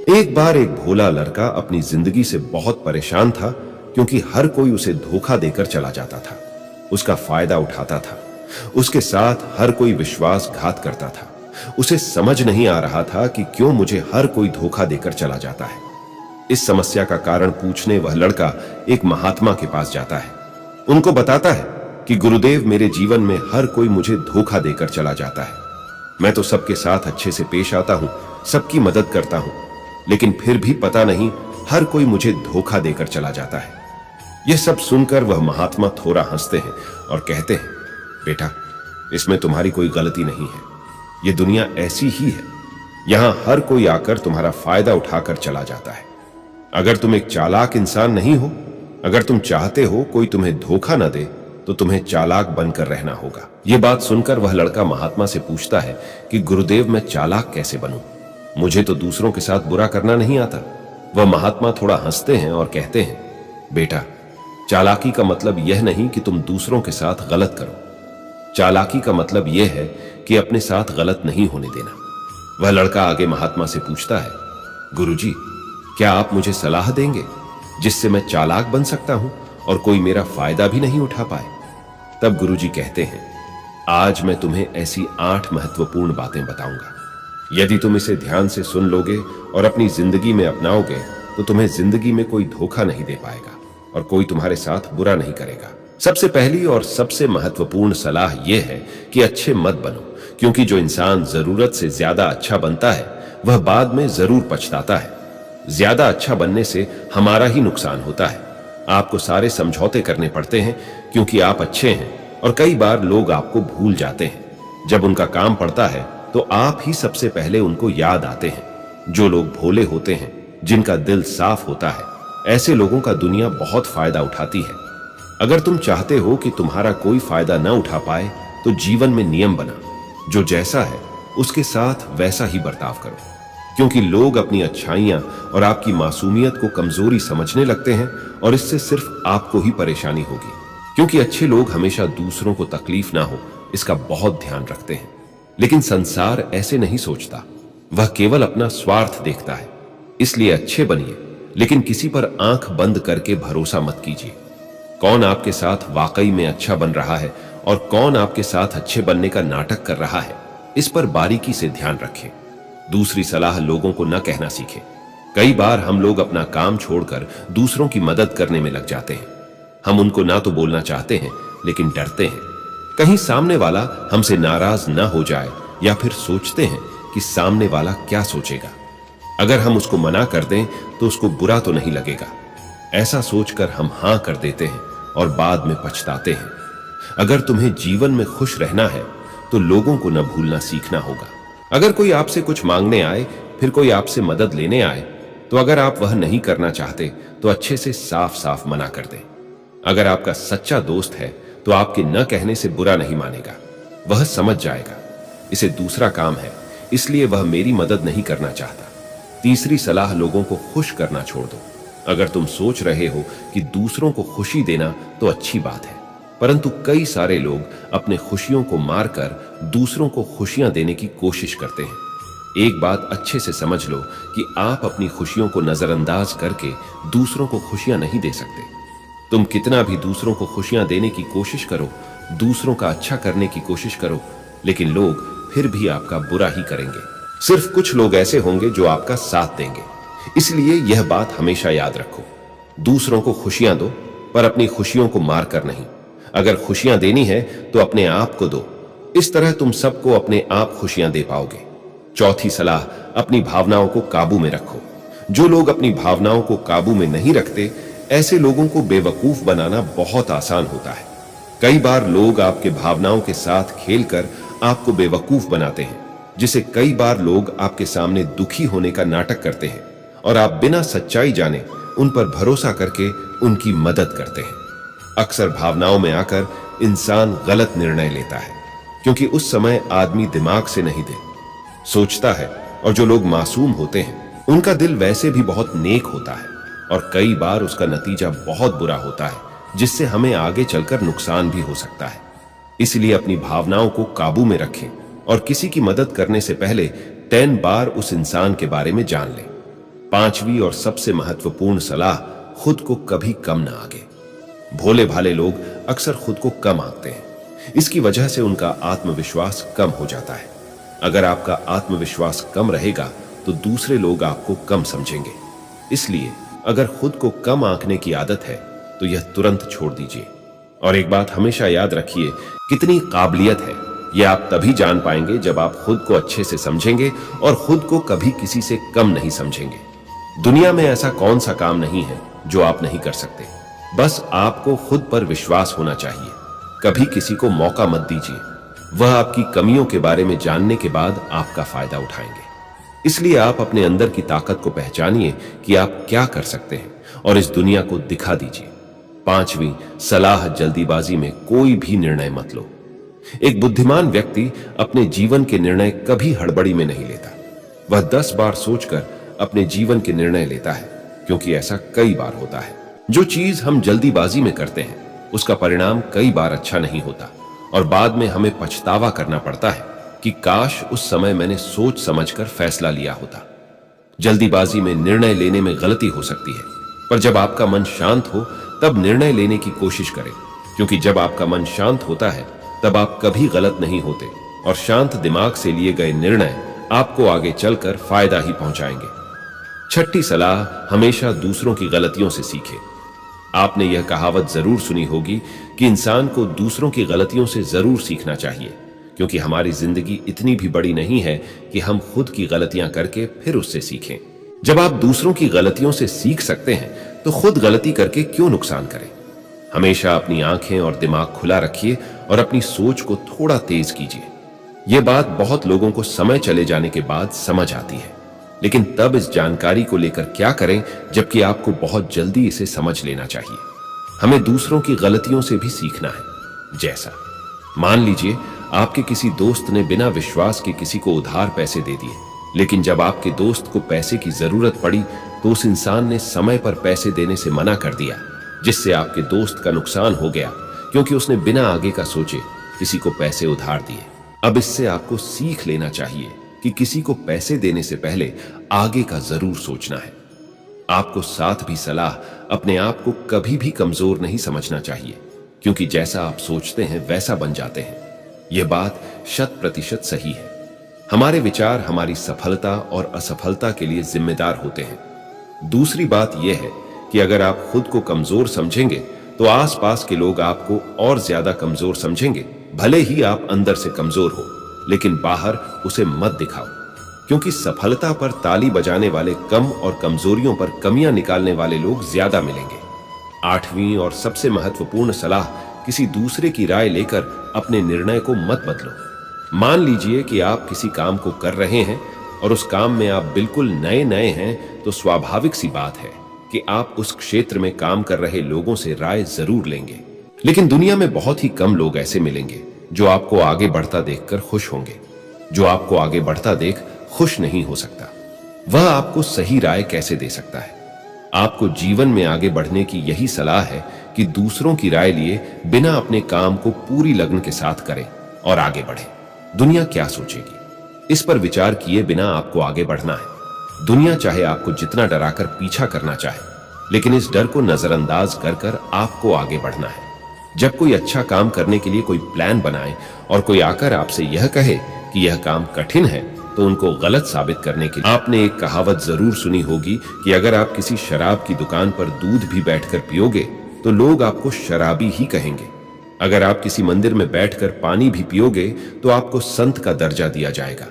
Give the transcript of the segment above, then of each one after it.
एक बार एक भोला लड़का अपनी जिंदगी से बहुत परेशान था, क्योंकि हर कोई उसे धोखा देकर चला जाता था, उसका फायदा उठाता था। उसके साथ हर कोई विश्वासघात करता था। उसे समझ नहीं आ रहा था कि क्यों मुझे हर कोई धोखा देकर चला जाता है। इस समस्या का कारण पूछने वह लड़का एक महात्मा के पास जाता है। उनको बताता है कि गुरुदेव, मेरे जीवन में हर कोई मुझे धोखा देकर चला जाता है। मैं तो सबके साथ अच्छे से पेश आता हूं, सबकी मदद करता हूं, लेकिन फिर भी पता नहीं हर कोई मुझे धोखा देकर चला जाता है। यह सब सुनकर वह महात्मा थोड़ा हंसते हैं और कहते हैं, बेटा, इसमें तुम्हारी कोई गलती नहीं है। यह दुनिया ऐसी ही है। यहां हर कोई आकर तुम्हारा फायदा उठाकर चला जाता है। अगर तुम एक चालाक इंसान नहीं हो, अगर तुम चाहते हो कोई तुम्हें धोखा न दे, तो तुम्हें चालाक बनकर रहना होगा। यह बात सुनकर वह लड़का महात्मा से पूछता है कि गुरुदेव, मैं चालाक कैसे बनूं? मुझे तो दूसरों के साथ बुरा करना नहीं आता। वह महात्मा थोड़ा हंसते हैं और कहते हैं, बेटा, चालाकी का मतलब यह नहीं कि तुम दूसरों के साथ गलत करो। चालाकी का मतलब यह है कि अपने साथ गलत नहीं होने देना। वह लड़का आगे महात्मा से पूछता है, गुरुजी, क्या आप मुझे सलाह देंगे जिससे मैं चालाक बन सकता हूं और कोई मेरा फायदा भी नहीं उठा पाए? तब गुरुजी कहते हैं, आज मैं तुम्हें ऐसी 8 महत्वपूर्ण बातें बताऊंगा। यदि तुम इसे ध्यान से सुन लोगे और अपनी जिंदगी में अपनाओगे, तो तुम्हें जिंदगी में कोई धोखा नहीं दे पाएगा और कोई तुम्हारे साथ बुरा नहीं करेगा। सबसे पहली और सबसे महत्वपूर्ण सलाह यह है कि अच्छे मत बनो, क्योंकि जो इंसान जरूरत से ज्यादा अच्छा बनता है, वह बाद में जरूर पछताता है। ज्यादा अच्छा बनने से हमारा ही नुकसान होता है। आपको सारे समझौते करने पड़ते हैं क्योंकि आप अच्छे हैं, और कई बार लोग आपको भूल जाते हैं। जब उनका काम पड़ता है तो आप ही सबसे पहले उनको याद आते हैं। जो लोग भोले होते हैं, जिनका दिल साफ होता है, ऐसे लोगों का दुनिया बहुत फायदा उठाती है। अगर तुम चाहते हो कि तुम्हारा कोई फायदा न उठा पाए, तो जीवन में नियम बना, जो जैसा है उसके साथ वैसा ही बर्ताव करो, क्योंकि लोग अपनी अच्छाइयां और आपकी मासूमियत को कमजोरी समझने लगते हैं, और इससे सिर्फ आपको ही परेशानी होगी। क्योंकि अच्छे लोग हमेशा दूसरों को तकलीफ ना हो, इसका बहुत ध्यान रखते हैं। लेकिन संसार ऐसे नहीं सोचता, वह केवल अपना स्वार्थ देखता है। इसलिए अच्छे बनिए, लेकिन किसी पर आंख बंद करके भरोसा मत कीजिए। कौन आपके साथ वाकई में अच्छा बन रहा है और कौन आपके साथ अच्छे बनने का नाटक कर रहा है, इस पर बारीकी से ध्यान रखें। दूसरी सलाह, लोगों को न कहना सीखें। कई बार हम लोग अपना काम छोड़कर दूसरों की मदद करने में लग जाते हैं। हम उनको ना तो बोलना चाहते हैं, लेकिन डरते हैं कहीं सामने वाला हमसे नाराज न हो जाए, या फिर सोचते हैं कि सामने वाला क्या सोचेगा। अगर हम उसको मना कर दें तो उसको बुरा तो नहीं लगेगा। ऐसा सोचकर हम हां कर देते हैं और बाद में पछताते हैं। अगर तुम्हें जीवन में खुश रहना है, तो लोगों को न भूलना सीखना होगा। अगर कोई आपसे कुछ मांगने आए, फिर कोई आपसे मदद लेने आए, तो अगर आप वह नहीं करना चाहते, तो अच्छे से साफ साफ मना कर दें। अगर आपका सच्चा दोस्त है, तो आपके न कहने से बुरा नहीं मानेगा। वह समझ जाएगा इसे दूसरा काम है, इसलिए वह मेरी मदद नहीं करना चाहता। तीसरी सलाह, लोगों को खुश करना छोड़ दो। अगर तुम सोच रहे हो कि दूसरों को खुशी देना तो अच्छी बात है, परंतु कई सारे लोग अपने खुशियों को मारकर दूसरों को खुशियां देने की कोशिश करते हैं। एक बात अच्छे से समझ लो कि आप अपनी खुशियों को नजरअंदाज करके दूसरों को खुशियां नहीं दे सकते। तुम कितना भी दूसरों को खुशियां देने की कोशिश करो, दूसरों का अच्छा करने की कोशिश करो, लेकिन लोग फिर भी आपका बुरा ही करेंगे। सिर्फ कुछ लोग ऐसे होंगे जो आपका साथ देंगे। इसलिए यह बात हमेशा याद रखो, दूसरों को खुशियां दो, पर अपनी खुशियों को मारकर नहीं। अगर खुशियां देनी है तो अपने आप को दो। इस तरह तुम सबको अपने आप खुशियां दे पाओगे। चौथी सलाह, अपनी भावनाओं को काबू में रखो। जो लोग अपनी भावनाओं को काबू में नहीं रखते, ऐसे लोगों को बेवकूफ बनाना बहुत आसान होता है। कई बार लोग आपके भावनाओं के साथ खेलकर आपको बेवकूफ बनाते हैं, जिसे कई बार लोग आपके सामने दुखी होने का नाटक करते हैं, और आप बिना सच्चाई जाने उन पर भरोसा करके उनकी मदद करते हैं। अक्सर भावनाओं में आकर इंसान गलत निर्णय लेता है, क्योंकि उस समय आदमी दिमाग से नहीं दे सोचता है, और जो लोग मासूम होते हैं उनका दिल वैसे भी बहुत नेक होता है, और कई बार उसका नतीजा बहुत बुरा होता है, जिससे हमें आगे चलकर नुकसान भी हो सकता है। इसलिए अपनी भावनाओं को काबू में रखें, और किसी की मदद करने से पहले 10 बार उस इंसान के बारे में जान लें। पांचवी और सबसे महत्वपूर्ण सलाह, खुद को कभी कम ना आंके। भोले भाले लोग अक्सर खुद को कम आंकते हैं। इसकी वजह से उनका आत्मविश्वास कम हो जाता है। अगर आपका आत्मविश्वास कम रहेगा तो दूसरे लोग आपको कम समझेंगे। इसलिए अगर खुद को कम आंकने की आदत है तो यह तुरंत छोड़ दीजिए। और एक बात हमेशा याद रखिए, कितनी काबिलियत है यह आप तभी जान पाएंगे जब आप खुद को अच्छे से समझेंगे और खुद को कभी किसी से कम नहीं समझेंगे। दुनिया में ऐसा कौन सा काम नहीं है जो आप नहीं कर सकते। बस आपको खुद पर विश्वास होना चाहिए। कभी किसी को मौका मत दीजिए, वह आपकी कमियों के बारे में जानने के बाद आपका फायदा उठाएंगे। इसलिए आप अपने अंदर की ताकत को पहचानिए कि आप क्या कर सकते हैं और इस दुनिया को दिखा दीजिए। पांचवी सलाह, जल्दीबाजी में कोई भी निर्णय मत लो। एक बुद्धिमान व्यक्ति अपने जीवन के निर्णय कभी हड़बड़ी में नहीं लेता। वह 10 बार सोचकर अपने जीवन के निर्णय लेता है, क्योंकि ऐसा कई बार होता है। जो चीज हम जल्दीबाजी में करते हैं उसका परिणाम कई बार अच्छा नहीं होता और बाद में हमें पछतावा करना पड़ता है कि काश उस समय मैंने सोच समझकर फैसला लिया होता। जल्दीबाजी में निर्णय लेने में गलती हो सकती है, पर जब आपका मन शांत हो तब निर्णय लेने की कोशिश करें, क्योंकि जब आपका मन शांत होता है तब आप कभी गलत नहीं होते और शांत दिमाग से लिए गए निर्णय आपको आगे चलकर फायदा ही पहुंचाएंगे। छठी सलाह, हमेशा दूसरों की गलतियों से सीखें। आपने यह कहावत जरूर सुनी होगी कि इंसान को दूसरों की गलतियों से जरूर सीखना चाहिए, क्योंकि हमारी जिंदगी इतनी भी बड़ी नहीं है कि हम खुद की गलतियां करके फिर उससे सीखें। जब आप दूसरों की गलतियों से सीख सकते हैं तो खुद गलती करके क्यों नुकसान करें। हमेशा अपनी आंखें और दिमाग खुला रखिए और अपनी सोच को थोड़ा तेज कीजिए। यह बात बहुत लोगों को समय चले जाने के बाद समझ आती है, लेकिन तब इस जानकारी को लेकर क्या करें जबकि आपको बहुत जल्दी इसे समझ लेना चाहिए। हमें दूसरों की गलतियों से भी सीखना है। जैसा मान लीजिए आपके किसी दोस्त ने बिना विश्वास के किसी को उधार पैसे दे दिए, लेकिन जब आपके दोस्त को पैसे की जरूरत पड़ी तो उस इंसान ने समय पर पैसे देने से मना कर दिया, जिससे आपके दोस्त का नुकसान हो गया, क्योंकि उसने बिना आगे का सोचे किसी को पैसे उधार दिए। अब इससे आपको सीख लेना चाहिए कि किसी को पैसे देने से पहले आगे का जरूर सोचना है। आपको साथ भी सलाह, अपने आप को कभी भी कमजोर नहीं समझना चाहिए, क्योंकि जैसा आप सोचते हैं वैसा बन जाते हैं। यह बात 100% सही है। हमारे विचार हमारी सफलता और असफलता के लिए जिम्मेदार होते हैं। दूसरी बात यह है कि अगर आप खुद को कमजोर समझेंगे तो आसपास के लोग आपको और ज्यादा कमजोर समझेंगे। भले ही आप अंदर से कमजोर हो, लेकिन बाहर उसे मत दिखाओ, क्योंकि सफलता पर ताली बजाने वाले कम और कमजोरियों पर कमियां निकालने वाले लोग ज्यादा मिलेंगे। आठवीं और सबसे महत्वपूर्ण सलाह, किसी दूसरे की राय लेकर अपने निर्णय को मत बदलो। मान लीजिए कि आप किसी काम को कर रहे हैं और उस काम में आप बिल्कुल नए नए हैं, तो स्वाभाविक सी बात है कि आप उस क्षेत्र में काम कर रहे लोगों से राय जरूर लेंगे। लेकिन दुनिया में बहुत ही कम लोग ऐसे मिलेंगे जो आपको आगे बढ़ता देखकर खुश होंगे। जो आपको आगे बढ़ता देख खुश नहीं हो सकता, वह आपको सही राय कैसे दे सकता है। आपको जीवन में आगे बढ़ने की यही सलाह है कि दूसरों की राय लिए बिना अपने काम को पूरी लगन के साथ करें और आगे बढ़ें। दुनिया क्या सोचेगी, इस पर विचार किए बिना आपको आगे बढ़ना है। दुनिया चाहे आपको जितना डराकर पीछा करना चाहे, लेकिन इस डर को नजरअंदाज कर कर आपको आगे बढ़ना है। जब कोई अच्छा काम करने के लिए कोई प्लान बनाए और कोई आकर आपसे यह कहे कि यह काम कठिन है, तो उनको गलत साबित करने के लिए आपने एक कहावत जरूर सुनी होगी कि अगर आप किसी शराब की दुकान पर दूध भी बैठकर पियोगे तो लोग आपको शराबी ही कहेंगे। अगर आप किसी मंदिर में बैठकर पानी भी पियोगे तो आपको संत का दर्जा दिया जाएगा।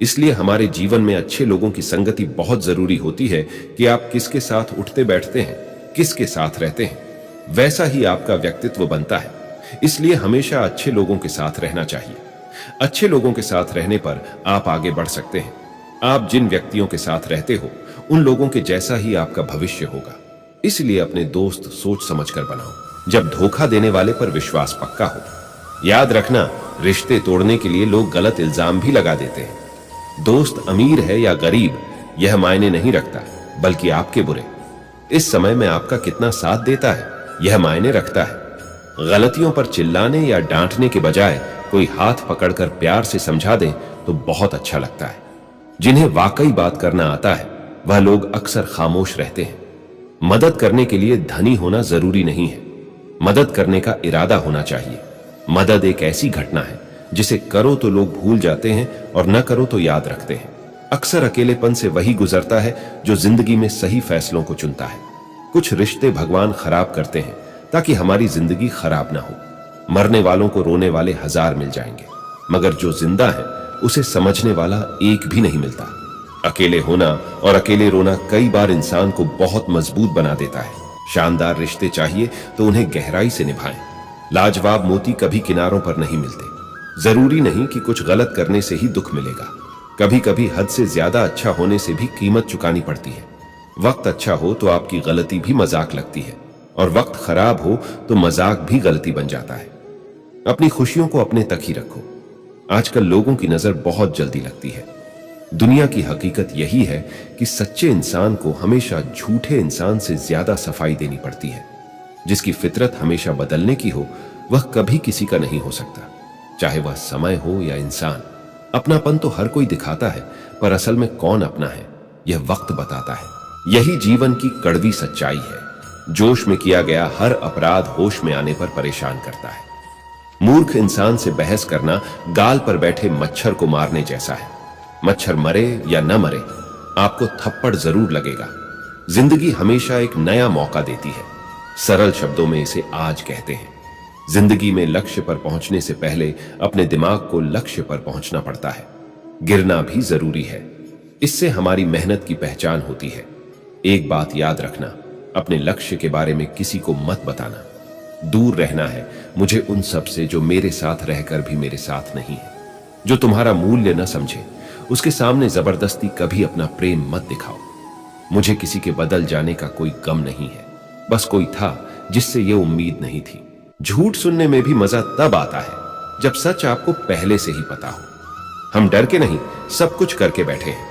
इसलिए हमारे जीवन में अच्छे लोगों की संगति बहुत जरूरी होती है कि आप किसके साथ उठते बैठते हैं, किसके साथ रहते हैं, वैसा ही आपका व्यक्तित्व बनता है। इसलिए हमेशा अच्छे लोगों के साथ रहना चाहिए। अच्छे लोगों के साथ रहने पर आप आगे बढ़ सकते हैं। आप जिन व्यक्तियों के साथ रहते हो उन लोगों के जैसा ही आपका भविष्य होगा। इसलिए अपने दोस्त सोच समझकर बनाओ, जब धोखा देने वाले पर विश्वास पक्का हो। याद रखना, रिश्ते तोड़ने के लिए लोग गलत इल्जाम भी लगा देते हैं। दोस्त अमीर है या गरीब यह मायने नहीं रखता, बल्कि आपके बुरे इस समय में आपका कितना साथ देता है यह मायने रखता है। गलतियों पर चिल्लाने या डांटने के बजाय कोई हाथ पकड़कर प्यार से समझा दे तो बहुत अच्छा लगता है। जिन्हें वाकई बात करना आता है वह लोग अक्सर खामोश रहते हैं। मदद करने के लिए धनी होना जरूरी नहीं है, मदद करने का इरादा होना चाहिए। मदद एक ऐसी घटना है जिसे करो तो लोग भूल जाते हैं और न करो तो याद रखते हैं। अक्सर अकेलेपन से वही गुजरता है जो जिंदगी में सही फैसलों को चुनता है। कुछ रिश्ते भगवान खराब करते हैं ताकि हमारी जिंदगी खराब ना हो। मरने वालों को रोने वाले 1000 मिल जाएंगे, मगर जो जिंदा है उसे समझने वाला एक भी नहीं मिलता। अकेले होना और अकेले रोना कई बार इंसान को बहुत मजबूत बना देता है। शानदार रिश्ते चाहिए तो उन्हें गहराई से निभाएं। लाजवाब मोती कभी किनारों पर नहीं मिलते। जरूरी नहीं कि कुछ गलत करने से ही दुख मिलेगा। कभी कभी हद से ज्यादा अच्छा होने से भी कीमत चुकानी पड़ती है। वक्त अच्छा हो तो आपकी गलती भी मजाक लगती है, और वक्त खराब हो तो मजाक भी गलती बन जाता है। अपनी खुशियों को अपने तक ही रखो। आजकल लोगों की नजर बहुत जल्दी लगती है। दुनिया की हकीकत यही है कि सच्चे इंसान को हमेशा झूठे इंसान से ज्यादा सफाई देनी पड़ती है। जिसकी फितरत हमेशा बदलने की हो वह कभी किसी का नहीं हो सकता, चाहे वह समय हो या इंसान। अपनापन तो हर कोई दिखाता है, पर असल में कौन अपना है यह वक्त बताता है। यही जीवन की कड़वी सच्चाई है। जोश में किया गया हर अपराध होश में आने पर परेशान करता है। मूर्ख इंसान से बहस करना गाल पर बैठे मच्छर को मारने जैसा है। मच्छर मरे या न मरे, आपको थप्पड़ जरूर लगेगा। जिंदगी हमेशा एक नया मौका देती है। सरल शब्दों में इसे आज कहते हैं। जिंदगी में लक्ष्य पर पहुंचने से पहले अपने दिमाग को लक्ष्य पर पहुंचना पड़ता है। गिरना भी जरूरी है, इससे हमारी मेहनत की पहचान होती है। एक बात याद रखना, अपने लक्ष्य के बारे में किसी को मत बताना। दूर रहना है मुझे उन सब से जो मेरे साथ रहकर भी मेरे साथ नहीं है। जो तुम्हारा मूल्य न समझे उसके सामने जबरदस्ती कभी अपना प्रेम मत दिखाओ। मुझे किसी के बदल जाने का कोई गम नहीं है, बस कोई था जिससे यह उम्मीद नहीं थी। झूठ सुनने में भी मजा तब आता है जब सच आपको पहले से ही पता हो। हम डर के नहीं, सब कुछ करके बैठे हैं।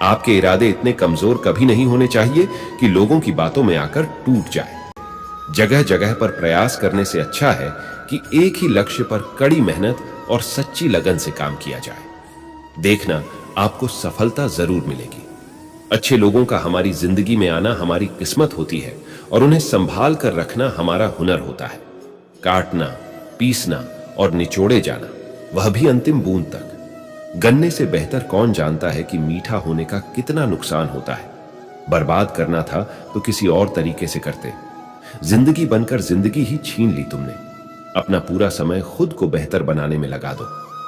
आपके इरादे इतने कमजोर कभी नहीं होने चाहिए कि लोगों की बातों में आकर टूट जाए। जगह जगह पर प्रयास करने से अच्छा है कि एक ही लक्ष्य पर कड़ी मेहनत और सच्ची लगन से काम किया जाए। देखना, आपको सफलता जरूर मिलेगी। अच्छे लोगों का हमारी जिंदगी में आना हमारी किस्मत होती है, और उन्हें संभाल कर रखना हमारा हुनर होता है। काटना, पीसना और निचोड़े जाना, वह भी अंतिम बूंद तक। गन्ने से बेहतर कौन जानता है कि मीठा होने का कितना नुकसान होता है। बर्बाद करना था तो किसी और तरीके से करते। जिंदगी बनकर जिंदगी ही छीन ली तुमने। अपना पूरा समय खुद को बेहतर बनाने में लगा दो,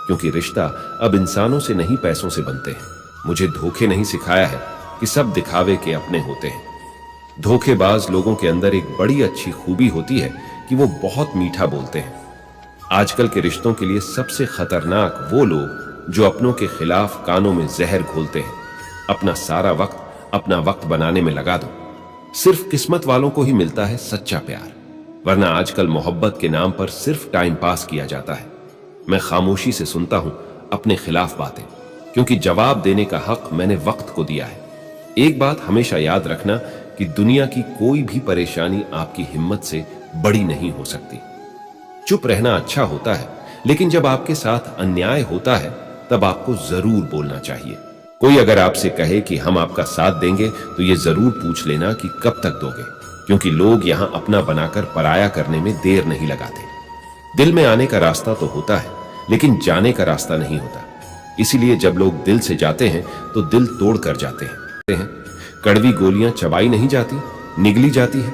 क्योंकि रिश्ता अब इंसानों से नहीं पैसों से बनते हैं। मुझे धोखे नहीं सिखाया है कि सब दिखावे के अपने होते हैं। धोखेबाज लोगों के अंदर एक बड़ी अच्छी खूबी होती है कि वो बहुत मीठा बोलते हैं। आजकल के रिश्तों के लिए सबसे खतरनाक वो लोग जो अपनों के खिलाफ कानों में जहर घोलते हैं। अपना सारा वक्त अपना वक्त बनाने में लगा दो। सिर्फ किस्मत वालों को ही मिलता है सच्चा प्यार, वरना आजकल मोहब्बत के नाम पर सिर्फ टाइम पास किया जाता है। मैं खामोशी से सुनता हूं अपने खिलाफ बातें, क्योंकि जवाब देने का हक मैंने वक्त को दिया है। एक बात हमेशा याद रखना कि दुनिया की कोई भी परेशानी आपकी हिम्मत से बड़ी नहीं हो सकती। चुप रहना अच्छा होता है, लेकिन जब आपके साथ अन्याय होता है तब आपको जरूर बोलना चाहिए। कोई अगर आपसे कहे कि हम आपका साथ देंगे तो ये जरूर पूछ लेना कि कब तक दोगे, क्योंकि लोग यहां अपना बनाकर पराया करने में देर नहीं लगाते। दिल में आने का रास्ता तो होता है, लेकिन जाने का रास्ता नहीं होता। इसीलिए जब लोग दिल से जाते हैं तो दिल तोड़ कर जाते हैं। कड़वी गोलियां चबाई नहीं जाती, निगली जाती है।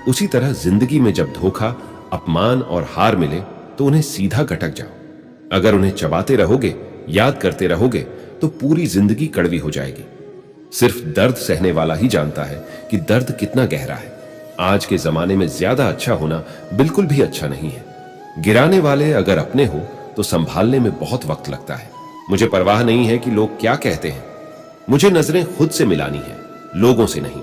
उसी तरह जिंदगी में जब धोखा, अपमान और हार मिले तो उन्हें सीधा गटक जाओ। अगर उन्हें चबाते रहोगे, याद करते रहोगे, तो पूरी जिंदगी कड़वी हो जाएगी। सिर्फ दर्द सहने वाला ही जानता है कि दर्द कितना गहरा है। आज के जमाने में ज्यादा अच्छा होना बिल्कुल भी अच्छा नहीं है। गिराने वाले अगर अपने हो तो संभालने में बहुत वक्त लगता है। मुझे परवाह नहीं है कि लोग क्या कहते हैं। मुझे नजरें खुद से मिलानी है, लोगों से नहीं।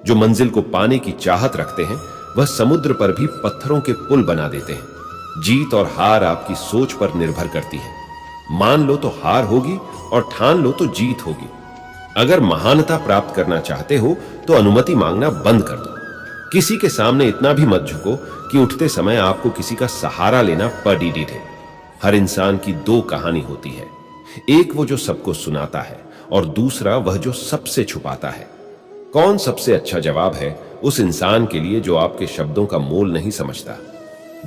जो मंजिल को पाने की चाहत रखते हैं वह समुद्र पर भी पत्थरों के पुल बना देते हैं। जीत और हार आपकी सोच पर निर्भर करती है। मान लो तो हार होगी और ठान लो तो जीत होगी। अगर महानता प्राप्त करना चाहते हो तो अनुमति मांगना बंद कर दो। किसी के सामने इतना भी मत झुको कि उठते समय आपको किसी का सहारा लेना पड़ है। हर इंसान की दो कहानी होती है, एक वो जो सबको सुनाता है और दूसरा वह जो सबसे छुपाता है। कौन सबसे अच्छा जवाब है उस इंसान के लिए जो आपके शब्दों का मोल नहीं समझता।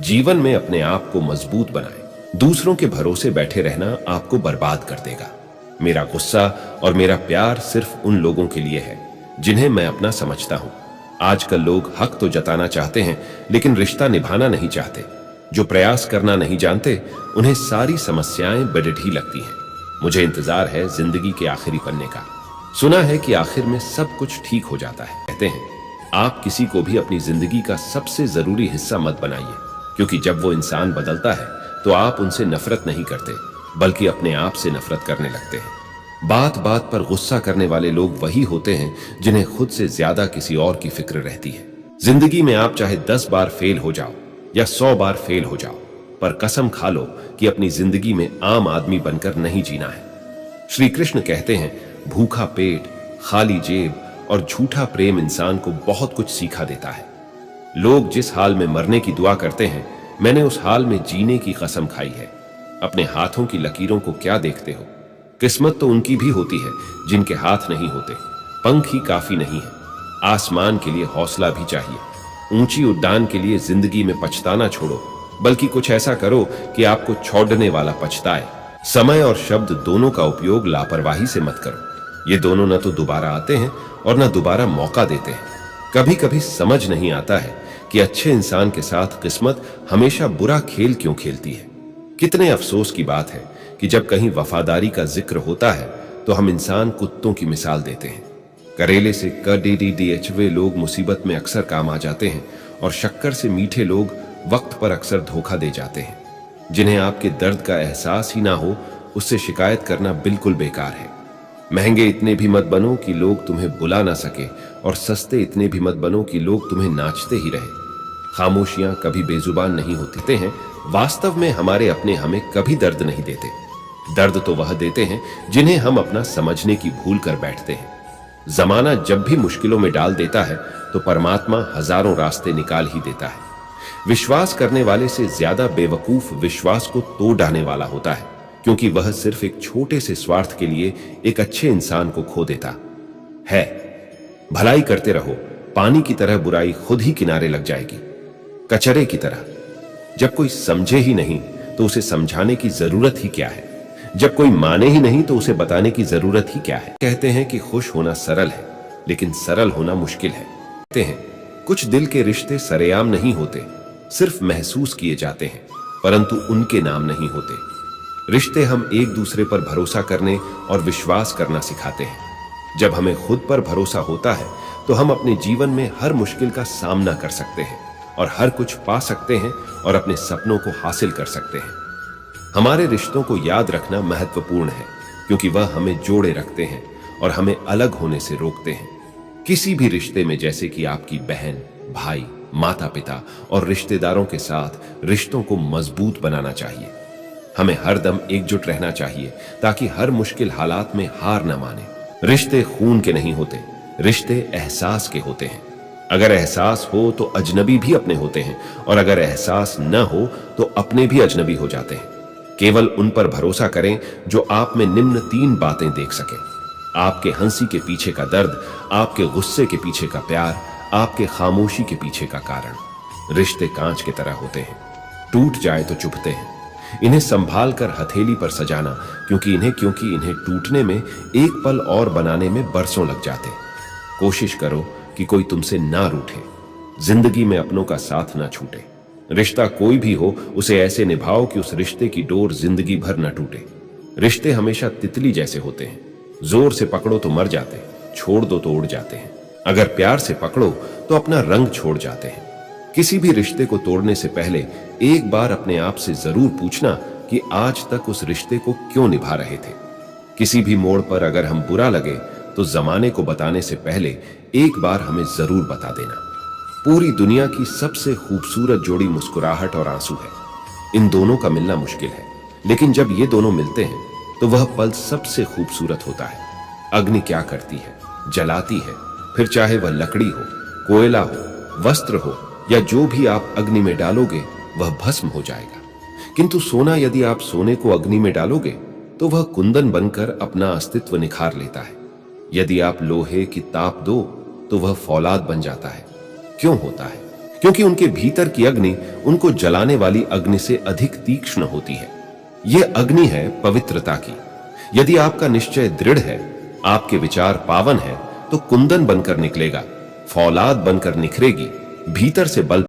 जीवन में अपने आप को मजबूत बनाएं। दूसरों के भरोसे बैठे रहना आपको बर्बाद कर देगा। मेरा गुस्सा और मेरा प्यार सिर्फ उन लोगों के लिए है जिन्हें मैं अपना समझता हूं। आजकल लोग हक तो जताना चाहते हैं लेकिन रिश्ता निभाना नहीं चाहते। जो प्रयास करना नहीं जानते उन्हें सारी समस्याएं बेढी लगती हैं। मुझे इंतजार है जिंदगी के आखिरी पन्ने का। सुना है कि आखिर में सब कुछ ठीक हो जाता है। कहते हैं आप किसी को भी अपनी जिंदगी का सबसे जरूरी हिस्सा मत बनाइए, क्योंकि जब वो इंसान बदलता है तो आप उनसे नफरत नहीं करते बल्कि अपने आप से नफरत करने लगते हैं। बात बात पर गुस्सा करने वाले लोग वही होते हैं जिन्हें खुद से ज्यादा किसी और की फिक्र रहती है। जिंदगी में आप चाहे 10 बार फेल हो जाओ या 100 बार फेल हो जाओ, पर कसम खा लो कि अपनी जिंदगी में आम आदमी बनकर नहीं जीना है। श्री कृष्ण कहते हैं भूखा पेट, खाली जेब और झूठा प्रेम इंसान को बहुत कुछ सीखा देता है। लोग जिस हाल में मरने की दुआ करते हैं, मैंने उस हाल में जीने की कसम खाई है। अपने हाथों की लकीरों को क्या देखते हो? किस्मत तो उनकी भी होती है जिनके हाथ नहीं होते। पंख ही काफी नहीं है, आसमान के लिए हौसला भी चाहिए। ऊंची उड़ान के लिए जिंदगी में पछताना छोड़ो, बल्कि कुछ ऐसा करो कि आपको छोड़ने वाला पछताए। समय और शब्द दोनों का उपयोग लापरवाही से मत करो। ये दोनों न तो दोबारा आते हैं और न दोबारा मौका देते हैं। कभी कभी समझ नहीं आता है कि अच्छे इंसान के साथ किस्मत हमेशा बुरा खेल क्यों खेलती है। कितने अफसोस की बात है कि जब कहीं वफादारी का जिक्र होता है तो हम इंसान कुत्तों की मिसाल देते हैं। करेले से कडीडीडीएचवे लोग मुसीबत में अक्सर काम आ जाते हैं और शक्कर से मीठे लोग वक्त पर अक्सर धोखा दे जाते हैं। जिन्हें आपके दर्द का एहसास ही ना हो, उससे शिकायत करना बिल्कुल बेकार है। महंगे इतने भी मत बनो कि लोग तुम्हें बुला ना सके, और सस्ते इतने भी मत बनो कि लोग तुम्हें नाचते ही रहे। खामोशियां कभी बेजुबान नहीं होती हैं। वास्तव में हमारे अपने हमें कभी दर्द नहीं देते। दर्द तो वह देते हैं जिन्हें हम अपना समझने की भूल कर बैठते हैं। जमाना जब भी मुश्किलों में डाल देता है तो परमात्मा हजारों रास्ते निकाल ही देता है। विश्वास करने वाले से ज्यादा बेवकूफ विश्वास को तोड़ डालने वाला होता है, क्योंकि वह सिर्फ एक छोटे से स्वार्थ के लिए एक अच्छे इंसान को खो देता है। भलाई करते रहो, पानी की तरह बुराई खुद ही किनारे लग जाएगी। कचरे की तरह। जब कोई समझे ही नहीं तो उसे समझाने की जरूरत ही क्या है? जब कोई माने ही नहीं तो उसे बताने की जरूरत ही क्या है? कहते हैं कि खुश होना सरल है, लेकिन सरल होना मुश्किल है। कहते हैं कुछ दिल के रिश्ते सरेआम नहीं होते, सिर्फ महसूस किए जाते हैं, परंतु उनके नाम नहीं होते। रिश्ते हम एक दूसरे पर भरोसा करने और विश्वास करना सिखाते हैं। जब हमें खुद पर भरोसा होता है तो हम अपने जीवन में हर मुश्किल का सामना कर सकते हैं और हर कुछ पा सकते हैं और अपने सपनों को हासिल कर सकते हैं। हमारे रिश्तों को याद रखना महत्वपूर्ण है, क्योंकि वह हमें जोड़े रखते हैं और हमें अलग होने से रोकते हैं। किसी भी रिश्ते में, जैसे कि आपकी बहन, भाई, माता पिता और रिश्तेदारों के साथ, रिश्तों को मजबूत बनाना चाहिए। हमें हरदम एकजुट रहना चाहिए ताकि हर मुश्किल हालात में हार न माने। रिश्ते खून के नहीं होते, रिश्ते एहसास के होते हैं। अगर एहसास हो तो अजनबी भी अपने होते हैं, और अगर एहसास न हो तो अपने भी अजनबी हो जाते हैं। केवल उन पर भरोसा करें जो आप में निम्न 3 बातें देख सके: आपके हंसी के पीछे का दर्द, आपके गुस्से के पीछे का प्यार, आपके खामोशी के पीछे का कारण। रिश्ते कांच की तरह होते हैं, टूट जाए तो चुभते हैं। इन्हें संभाल कर हथेली पर सजाना, क्योंकि इन्हें टूटने में एक पल और बनाने में बरसों लग जाते। कोशिश करो कि कोई तुमसे ना रूठे। जिंदगी में अपनों का साथ ना छूटे। रिश्ता कोई भी हो, उसे ऐसे निभाओ कि उस रिश्ते की डोर जिंदगी भर न टूटे। रिश्ते हमेशा तितली जैसे होते हैं, जोर से पकड़ो तो मर जाते, छोड़ दो तो उड़ जाते हैं। अगर प्यार से पकड़ो तो अपना रंग छोड़ जाते हैं। किसी भी रिश्ते को तोड़ने से पहले एक बार अपने आप से जरूर पूछना कि आज तक उस रिश्ते को क्यों निभा रहे थे। किसी भी मोड़ पर अगर हम बुरा लगे तो जमाने को बताने से पहले एक बार हमें जरूर बता देना। पूरी दुनिया की सबसे खूबसूरत जोड़ी मुस्कुराहट और आंसू है। इन दोनों का मिलना मुश्किल है, लेकिन जब ये दोनों मिलते हैं तो वह पल सबसे खूबसूरत होता है। अग्नि क्या करती है? जलाती है, फिर चाहे वह लकड़ी हो, कोयला हो, वस्त्र हो या जो भी आप अग्नि में डालोगे वह भस्म हो जाएगा। किंतु सोना, यदि आप सोने को अग्नि में डालोगे तो वह कुंदन बनकर अपना अस्तित्व निखार लेता है। यदि आप लोहे की ताप दो तो वह फौलाद बन जाता है। क्यों होता है? क्योंकि उनके भीतर की अग्नि उनको जलाने वाली अग्नि से अधिक तीक्ष्ण होती है। यह अग्नि है पवित्रता की। यदि आपका निश्चय दृढ़ है, आपके विचार पावन है, तो कुंदन बनकर निकलेगा, फौलाद बनकर निखरेगी, भीतर से बल